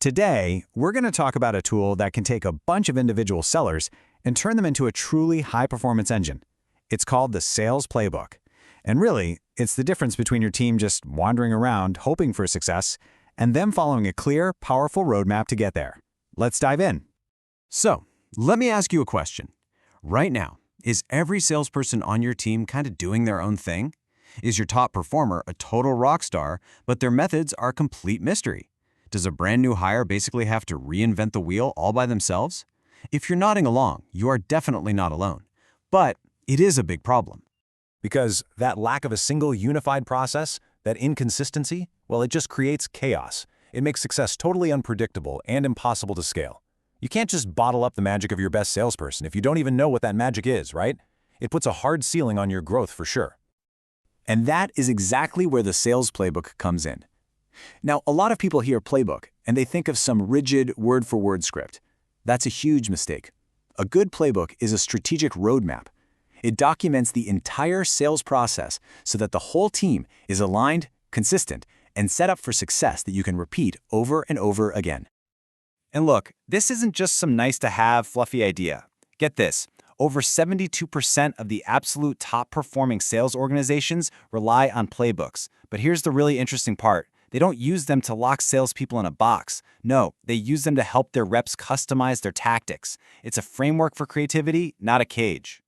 Today, we're going to talk about a tool that can take a bunch of individual sellers and turn them into a truly high-performance engine. It's called the Sales Playbook. And really, it's the difference between your team just wandering around hoping for success and them following a clear, powerful roadmap to get there. Let's dive in. So, let me ask you a question. Right now, is every salesperson on your team kind of doing their own thing? Is your top performer a total rock star, but their methods are a complete mystery? Does a brand new hire basically have to reinvent the wheel all by themselves? If you're nodding along, you are definitely not alone. But it is a big problem. Because that lack of a single unified process, that inconsistency, well, it just creates chaos. It makes success totally unpredictable and impossible to scale. You can't just bottle up the magic of your best salesperson if you don't even know what that magic is, right? It puts a hard ceiling on your growth for sure. And that is exactly where the Sales Playbook comes in. Now, a lot of people hear playbook, and they think of some rigid word-for-word script. That's a huge mistake. A good playbook is a strategic roadmap. It documents the entire sales process so that the whole team is aligned, consistent, and set up for success that you can repeat over and over again. And look, this isn't just some nice-to-have, fluffy idea. Get this. Over 72% of the absolute top-performing sales organizations rely on playbooks. But here's the really interesting part. They don't use them to lock salespeople in a box. No, they use them to help their reps customize their tactics. It's a framework for creativity, not a cage.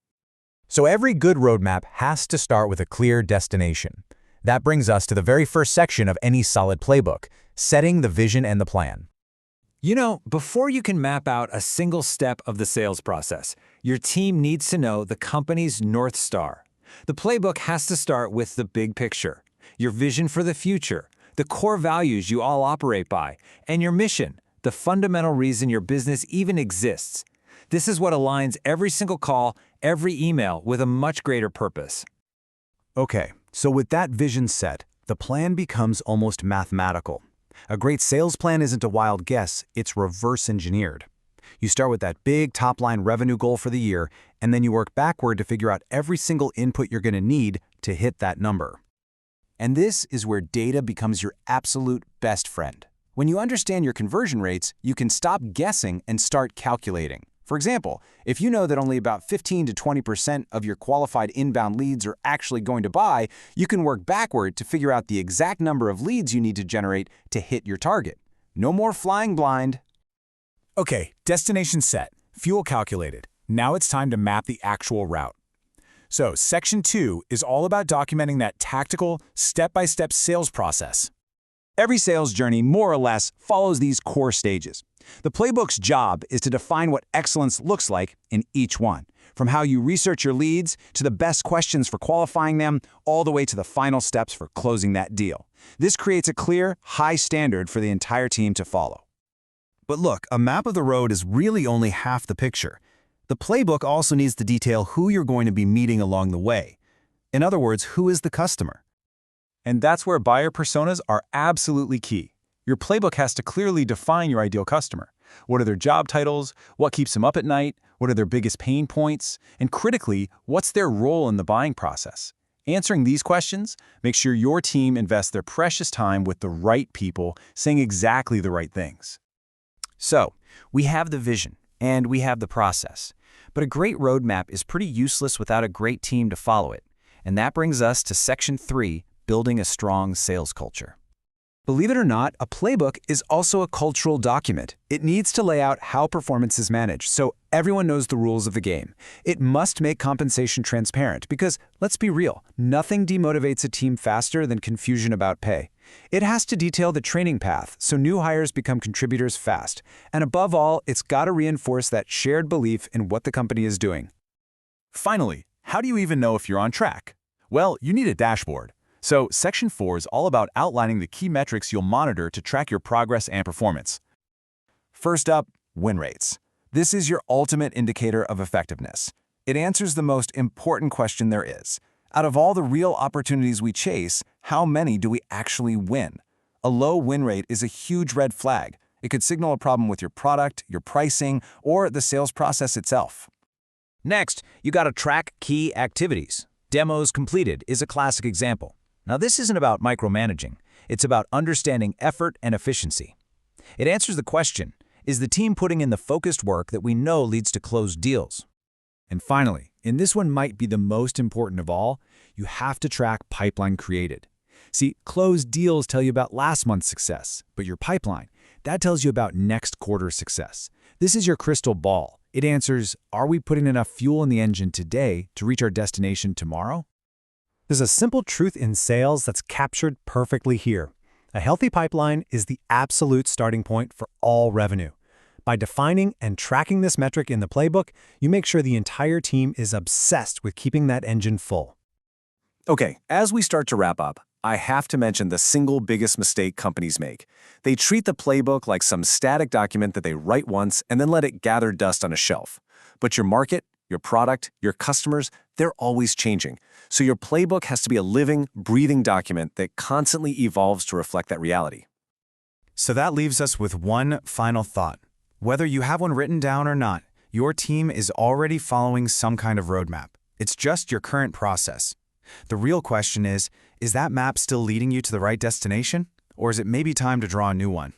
So every good roadmap has to start with a clear destination. That brings us to the very first section of any solid playbook, setting the vision and the plan. You know, before you can map out a single step of the sales process, your team needs to know the company's North Star. The playbook has to start with the big picture, your vision for the future, the core values you all operate by, and your mission, the fundamental reason your business even exists. This is what aligns every single call, every email with a much greater purpose. Okay, so with that vision set, the plan becomes almost mathematical. A great sales plan isn't a wild guess, it's reverse engineered. You start with that big top-line revenue goal for the year, and then you work backward to figure out every single input you're going to need to hit that number. And this is where data becomes your absolute best friend. When you understand your conversion rates, you can stop guessing and start calculating. For example, if you know that only about 15 to 20% of your qualified inbound leads are actually going to buy, you can work backward to figure out the exact number of leads you need to generate to hit your target. No more flying blind. Okay, destination set, fuel calculated. Now it's time to map the actual route. So, Section 2 is all about documenting that tactical, step-by-step sales process. Every sales journey, more or less, follows these core stages. The playbook's job is to define what excellence looks like in each one, from how you research your leads to the best questions for qualifying them, all the way to the final steps for closing that deal. This creates a clear, high standard for the entire team to follow. But look, a map of the road is really only half the picture. The playbook also needs to detail who you're going to be meeting along the way. In other words, who is the customer? And that's where buyer personas are absolutely key. Your playbook has to clearly define your ideal customer. What are their job titles? What keeps them up at night? What are their biggest pain points? And critically, what's their role in the buying process? Answering these questions makes sure your team invests their precious time with the right people saying exactly the right things. So, we have the vision, and we have the process. But a great roadmap is pretty useless without a great team to follow it. And that brings us to Section 3, building a strong sales culture. Believe it or not, a playbook is also a cultural document. It needs to lay out how performance is managed, so everyone knows the rules of the game. It must make compensation transparent because, let's be real, nothing demotivates a team faster than confusion about pay. It has to detail the training path so new hires become contributors fast. And above all, it's got to reinforce that shared belief in what the company is doing. Finally, how do you even know if you're on track? Well, you need a dashboard. So, Section 4 is all about outlining the key metrics you'll monitor to track your progress and performance. First up, win rates. This is your ultimate indicator of effectiveness. It answers the most important question there is. Out of all the real opportunities we chase, how many do we actually win? A low win rate is a huge red flag. It could signal a problem with your product, your pricing, or the sales process itself. Next, you got to track key activities. Demos completed is a classic example. Now, this isn't about micromanaging. It's about understanding effort and efficiency. It answers the question, is the team putting in the focused work that we know leads to closed deals? And finally, and this one might be the most important of all, you have to track pipeline created. See, closed deals tell you about last month's success, but your pipeline, that tells you about next quarter's success. This is your crystal ball. It answers, are we putting enough fuel in the engine today to reach our destination tomorrow? There's a simple truth in sales that's captured perfectly here. A healthy pipeline is the absolute starting point for all revenue. By defining and tracking this metric in the playbook, you make sure the entire team is obsessed with keeping that engine full. Okay, as we start to wrap up, I have to mention the single biggest mistake companies make. They treat the playbook like some static document that they write once and then let it gather dust on a shelf. But your market, your product, your customers, they're always changing. So your playbook has to be a living, breathing document that constantly evolves to reflect that reality. So that leaves us with one final thought. Whether you have one written down or not, your team is already following some kind of roadmap. It's just your current process. The real question is that map still leading you to the right destination? Or is it maybe time to draw a new one?